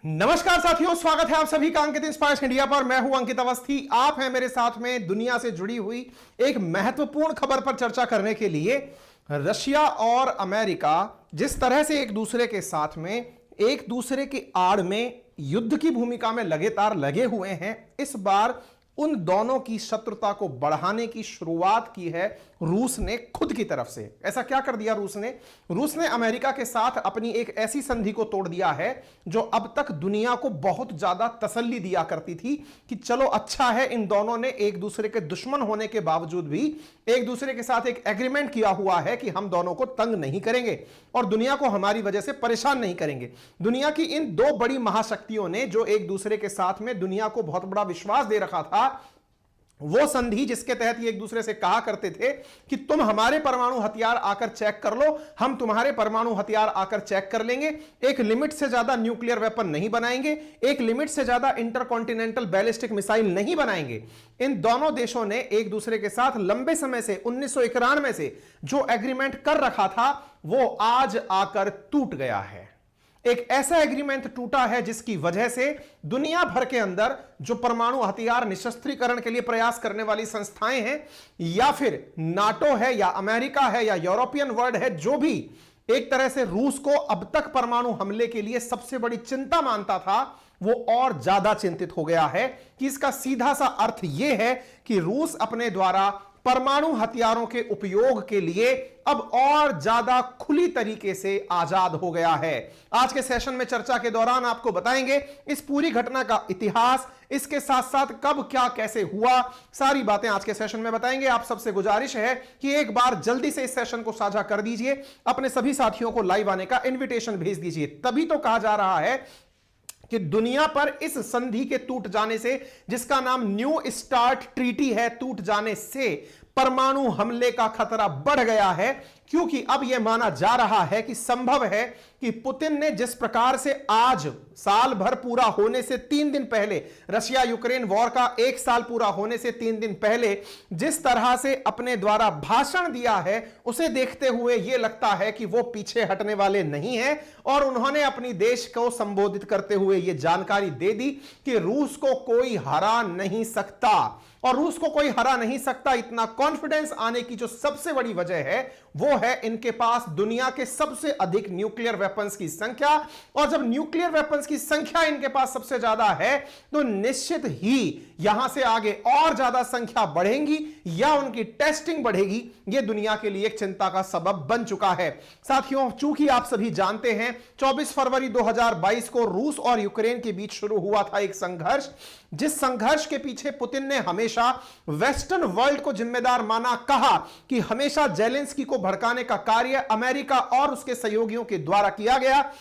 नमस्कार साथियों, स्वागत है आप सभी का अंकित इंस्पायर्स इंडिया पर। मैं हूं अंकित अवस्थी। आप हैं मेरे साथ में दुनिया से जुड़ी हुई एक महत्वपूर्ण खबर पर चर्चा करने के लिए। रशिया और अमेरिका जिस तरह से एक दूसरे के साथ में एक दूसरे की आड़ में युद्ध की भूमिका में लगातार लगे हुए हैं, इस बार उन दोनों की शत्रुता को बढ़ाने की शुरुआत की है रूस ने खुद की तरफ से। ऐसा क्या कर दिया रूस ने अमेरिका के साथ अपनी एक ऐसी संधि को तोड़ दिया है जो अब तक दुनिया को बहुत ज्यादा तसल्ली दिया करती थी कि चलो अच्छा है, इन दोनों ने एक दूसरे के दुश्मन होने के बावजूद भी एक दूसरे के साथ एक एग्रीमेंट किया हुआ है कि हम दोनों को तंग नहीं करेंगे और दुनिया को हमारी वजह से परेशान नहीं करेंगे। दुनिया की इन दो बड़ी महाशक्तियों ने जो एक दूसरे के साथ में दुनिया को बहुत बड़ा विश्वास दे रखा था, वो संधि जिसके तहत ये एक दूसरे से कहा करते थे कि तुम हमारे परमाणु हथियार आकर चेक कर लो, हम तुम्हारे परमाणु हथियार आकर चेक कर लेंगे, एक लिमिट से ज्यादा न्यूक्लियर वेपन नहीं बनाएंगे, एक लिमिट से ज्यादा इंटरकॉन्टिनेंटल बैलिस्टिक मिसाइल नहीं बनाएंगे। इन दोनों देशों ने एक दूसरे के साथ लंबे समय से 1991 से जो एग्रीमेंट कर रखा था वो आज आकर टूट गया है। एक ऐसा एग्रीमेंट टूटा है जिसकी वजह से दुनिया भर के अंदर जो परमाणु हथियार निशस्त्रीकरण के लिए प्रयास करने वाली संस्थाएं हैं, या फिर नाटो है या अमेरिका है या यूरोपियन वर्ल्ड है, जो भी एक तरह से रूस को अब तक परमाणु हमले के लिए सबसे बड़ी चिंता मानता था, वो और ज्यादा चिंतित हो गया है कि इसका सीधा सा अर्थ यह है कि रूस अपने द्वारा परमाणु हथियारों के उपयोग के लिए अब और ज्यादा खुली तरीके से आजाद हो गया है। आज के सेशन में चर्चा के दौरान आपको बताएंगे इस पूरी घटना का इतिहास, इसके साथ साथ कब क्या कैसे हुआ, सारी बातें आज के सेशन में बताएंगे। आप सबसे गुजारिश है कि एक बार जल्दी से इस सेशन को साझा कर दीजिए, अपने सभी साथियों को लाइव आने का इन्विटेशन भेज दीजिए। तभी तो कहा जा रहा है कि दुनिया पर इस संधि के टूट जाने से, जिसका नाम न्यू स्टार्ट ट्रीटी है, टूट जाने से परमाणु हमले का खतरा बढ़ गया है, क्योंकि अब यह माना जा रहा है कि संभव है कि पुतिन ने जिस प्रकार से आज साल भर पूरा होने से 3 दिन पहले, रशिया यूक्रेन वॉर का 1 साल पूरा होने से 3 दिन पहले जिस तरह से अपने द्वारा भाषण दिया है, उसे देखते हुए यह लगता है कि वो पीछे हटने वाले नहीं है और उन्होंने अपनी देश को संबोधित करते हुए यह जानकारी दे दी कि रूस को कोई हरा नहीं सकता। और रूस को कोई हरा नहीं सकता, इतना कॉन्फिडेंस आने की जो सबसे बड़ी वजह है वो है इनके पास दुनिया के सबसे अधिक न्यूक्लियर वेपन्स की संख्या। और जब न्यूक्लियर वेपन्स की संख्या इनके पास सबसे ज्यादा है तो निश्चित ही यहां से आगे और ज्यादा संख्या बढ़ेगी या उनकी टेस्टिंग बढ़ेगी, यह दुनिया के लिए एक चिंता का सबब बन चुका है। साथियों, चूंकि आप सभी जानते हैं 24 फरवरी 2022 को रूस और यूक्रेन के बीच शुरू हुआ था एक संघर्ष, जिस संघर्ष के पीछे पुतिन ने हमेशा वेस्टर्न वर्ल्ड को जिम्मेदार माना, कहा कि हमेशा जेलेंस्की को भड़काने का कार्य अमेरिका और उसके सहयोगियों के द्वारा किया गया,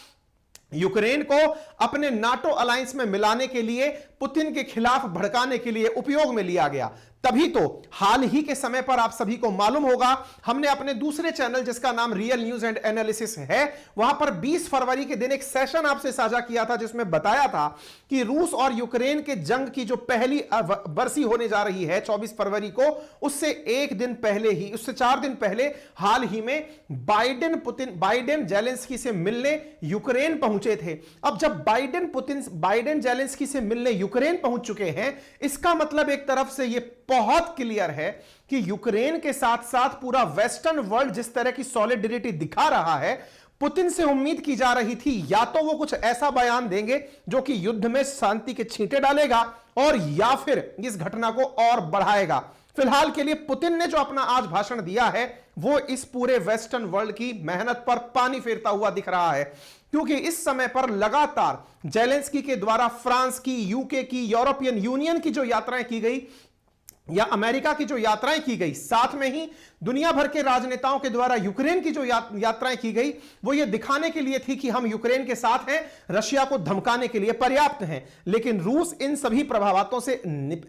यूक्रेन को अपने नाटो अलायंस में मिलाने के लिए, पुतिन के खिलाफ भड़काने के लिए उपयोग में लिया गया। तभी तो हाल ही के समय पर आप सभी को मालूम होगा, हमने अपने दूसरे चैनल जिसका नाम रियल न्यूज एंड एनालिसिस है, वहां पर 20 फरवरी के दिन एक सेशन आपसे साझा किया था जिसमें बताया था कि रूस और यूक्रेन के जंग की जो पहली बरसी होने जा रही है 24 फरवरी को, उससे 1 दिन पहले ही, उससे 4 दिन पहले हाल ही में बाइडेन जेलेंस्की से मिलने यूक्रेन पहुंचे थे। अब जब बाइडेन जेलेंस्की से मिलने यूक्रेन पहुंच चुके हैं, इसका मतलब एक तरफ से यह बहुत क्लियर है कि यूक्रेन के साथ साथ पूरा वेस्टर्न वर्ल्ड जिस तरह की सॉलिडरिटी दिखा रहा है, पुतिन से उम्मीद की जा रही थी या तो वो कुछ ऐसा बयान देंगे जो कि युद्ध में शांति के छींटे डालेगा और या फिर इस घटना को और बढ़ाएगा। फिलहाल के लिए पुतिन ने जो अपना आज भाषण दिया है वो इस पूरे वेस्टर्न वर्ल्ड की मेहनत पर पानी फेरता हुआ दिख रहा है, क्योंकि इस समय पर लगातार जेलेंस्की के द्वारा फ्रांस की, यूके की, यूरोपियन यूनियन की जो यात्राएं की गई या अमेरिका की जो यात्राएं की गई, साथ में ही दुनिया भर के राजनेताओं के द्वारा यूक्रेन की जो यात्राएं की गई, वो ये दिखाने के लिए थी कि हम यूक्रेन के साथ हैं, रशिया को धमकाने के लिए पर्याप्त हैं। लेकिन रूस इन सभी प्रभावों से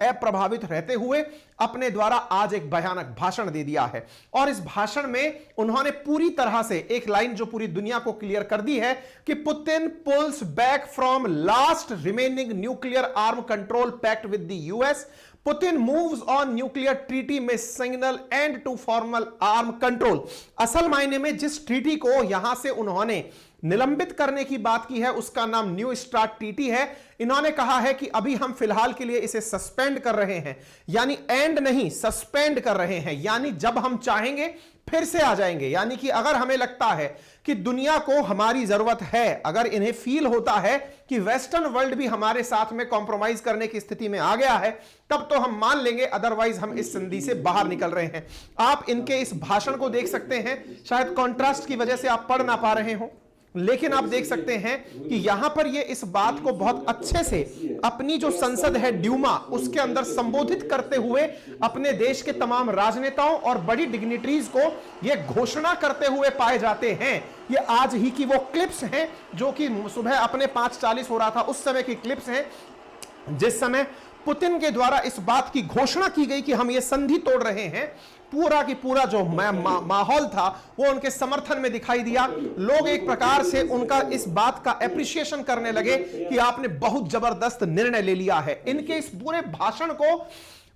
अप्रभावित रहते हुए अपने द्वारा आज एक भयानक भाषण दे दिया है। और इस भाषण में उन्होंने पूरी तरह से एक लाइन जो पूरी दुनिया को क्लियर कर दी है कि Putin pulls back from last remaining nuclear arm control pact with the US, Putin moves on nuclear treaty में signal end to formal arm control. असल मायने में जिस ट्रीटी को यहां से उन्होंने निलंबित करने की बात की है, उसका नाम न्यू स्टार्ट टीटी है। इन्होंने कहा है कि अभी हम फिलहाल के लिए इसे सस्पेंड कर रहे हैं, यानी एंड नहीं, सस्पेंड कर रहे हैं, यानी जब हम चाहेंगे फिर से आ जाएंगे। यानी कि अगर हमें लगता है कि दुनिया को हमारी जरूरत है, अगर इन्हें फील होता है कि वेस्टर्न वर्ल्ड भी हमारे साथ में कॉम्प्रोमाइज करने की स्थिति में आ गया है, तब तो हम मान लेंगे, अदरवाइज हम इस संधि से बाहर निकल रहे हैं। आप इनके इस भाषण को देख सकते हैं, शायद कॉन्ट्रास्ट की वजह से आप पढ़ ना पा रहे हो, लेकिन आप देख सकते हैं कि यहां पर ये इस बात को बहुत अच्छे से अपनी जो संसद है ड्यूमा, उसके अंदर संबोधित करते हुए अपने देश के तमाम राजनेताओं और बड़ी डिग्निटरीज को ये घोषणा करते हुए पाए जाते हैं। ये आज ही की वो क्लिप्स हैं जो कि सुबह अपने 5:40 हो रहा था उस समय की क्लिप्स हैं, जिस समय पुतिन के द्वारा इस बात की घोषणा की गई कि हम ये संधि तोड़ रहे हैं। पूरा की पूरा जो माहौल था वो उनके समर्थन में दिखाई दिया। लोग एक प्रकार से उनका इस बात का एप्रिसिएशन करने लगे कि आपने बहुत जबरदस्त निर्णय ले लिया है। इनके इस पूरे भाषण को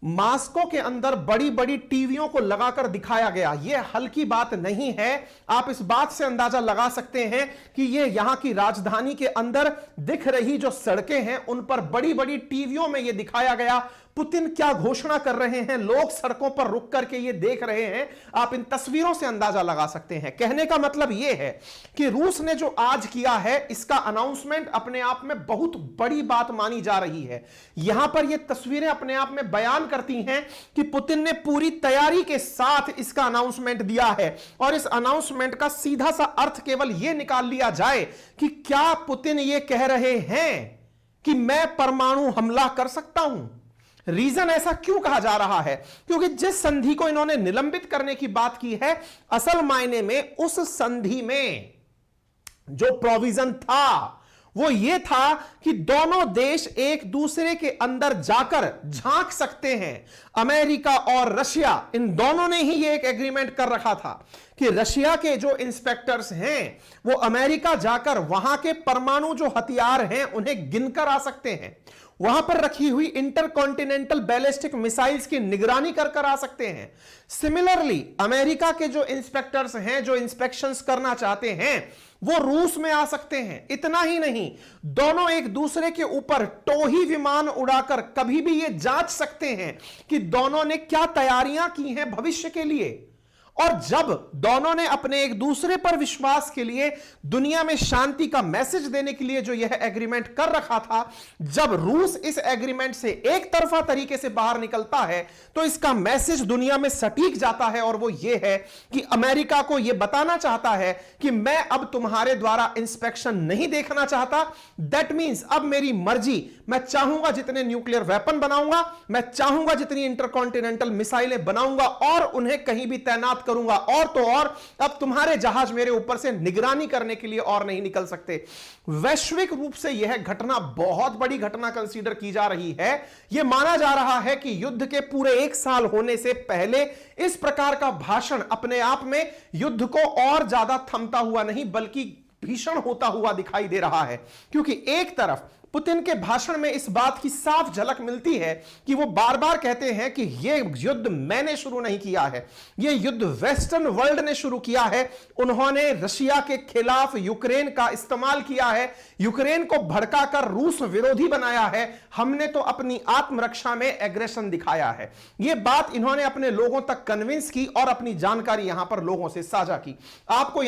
मास्को के अंदर बड़ी बड़ी टीवियों को लगाकर दिखाया गया। यह हल्की बात नहीं है। आप इस बात से अंदाजा लगा सकते हैं कि यह यहां की राजधानी के अंदर दिख रही जो सड़कें हैं उन पर बड़ी बड़ी टीवियों में यह दिखाया गया। पुतिन क्या घोषणा कर रहे हैं, लोग सड़कों पर रुक करके ये देख रहे हैं। आप इन तस्वीरों से अंदाजा लगा सकते हैं। कहने का मतलब यह है कि रूस ने जो आज किया है, इसका अनाउंसमेंट अपने आप में बहुत बड़ी बात मानी जा रही है। यहां पर ये तस्वीरें अपने आप में बयान करती हैं कि पुतिन ने पूरी तैयारी के साथ इसका अनाउंसमेंट दिया है। और इस अनाउंसमेंट का सीधा सा अर्थ केवल यह निकाल लिया जाए कि क्या पुतिन ये कह रहे हैं कि मैं परमाणु हमला कर सकता हूं। रीजन ऐसा क्यों कहा जा रहा है, क्योंकि जिस संधि को इन्होंने निलंबित करने की बात की है, असल मायने में उस संधि में जो प्रोविजन था वो ये था कि दोनों देश एक दूसरे के अंदर जाकर झांक सकते हैं। अमेरिका और रशिया, इन दोनों ने ही ये एक एग्रीमेंट कर रखा था कि रशिया के जो इंस्पेक्टर्स हैं वो अमेरिका जाकर वहां के परमाणु जो हथियार हैं उन्हें गिनकर आ सकते हैं। वहां पर रखी हुई इंटरकॉन्टिनेंटल बैलिस्टिक मिसाइल्स की निगरानी कर आ सकते हैं। सिमिलरली अमेरिका के जो इंस्पेक्टर्स हैं, जो इंस्पेक्शंस करना चाहते हैं, वो रूस में आ सकते हैं। इतना ही नहीं, दोनों एक दूसरे के ऊपर टोही विमान उड़ाकर कभी भी ये जांच सकते हैं कि दोनों ने क्या तैयारियां की हैं भविष्य के लिए। और जब दोनों ने अपने एक दूसरे पर विश्वास के लिए दुनिया में शांति का मैसेज देने के लिए जो यह एग्रीमेंट कर रखा था, जब रूस इस एग्रीमेंट से एक तरफा तरीके से बाहर निकलता है तो इसका मैसेज दुनिया में सटीक जाता है। और वो ये है कि अमेरिका को यह बताना चाहता है कि मैं अब तुम्हारे द्वारा इंस्पेक्शन नहीं देखना चाहता। दैट मीन्स अब मेरी मर्जी, मैं चाहूंगा जितने न्यूक्लियर वेपन बनाऊंगा, मैं चाहूंगा जितनी इंटरकॉन्टिनेंटल मिसाइलें बनाऊंगा और उन्हें कहीं भी तैनात करूंगा। और तो और अब तुम्हारे जहाज मेरे ऊपर से निगरानी करने के लिए और नहीं निकल सकते। वैश्विक रूप से यह घटना बहुत बड़ी घटना कंसीडर की जा रही है। यह माना जा रहा है कि युद्ध के पूरे 1 साल होने से पहले इस प्रकार का भाषण अपने आप में युद्ध को और ज्यादा थमता हुआ नहीं बल्कि भीषण होता हुआ दिखाई दे रहा है। क्योंकि एक तरफ पुतिन के भाषण में इस बात की साफ झलक मिलती है कि वो बार बार कहते हैं कि यह युद्ध मैंने शुरू नहीं किया है, यह युद्ध वेस्टर्न वर्ल्ड ने शुरू किया है। उन्होंने रशिया के खिलाफ यूक्रेन का इस्तेमाल किया है, यूक्रेन को भड़काकर रूस विरोधी बनाया है। हमने तो अपनी आत्मरक्षा में एग्रेशन दिखाया है। यह बात इन्होंने अपने लोगों तक कन्विंस की और अपनी जानकारी यहां पर लोगों से साझा की। आपको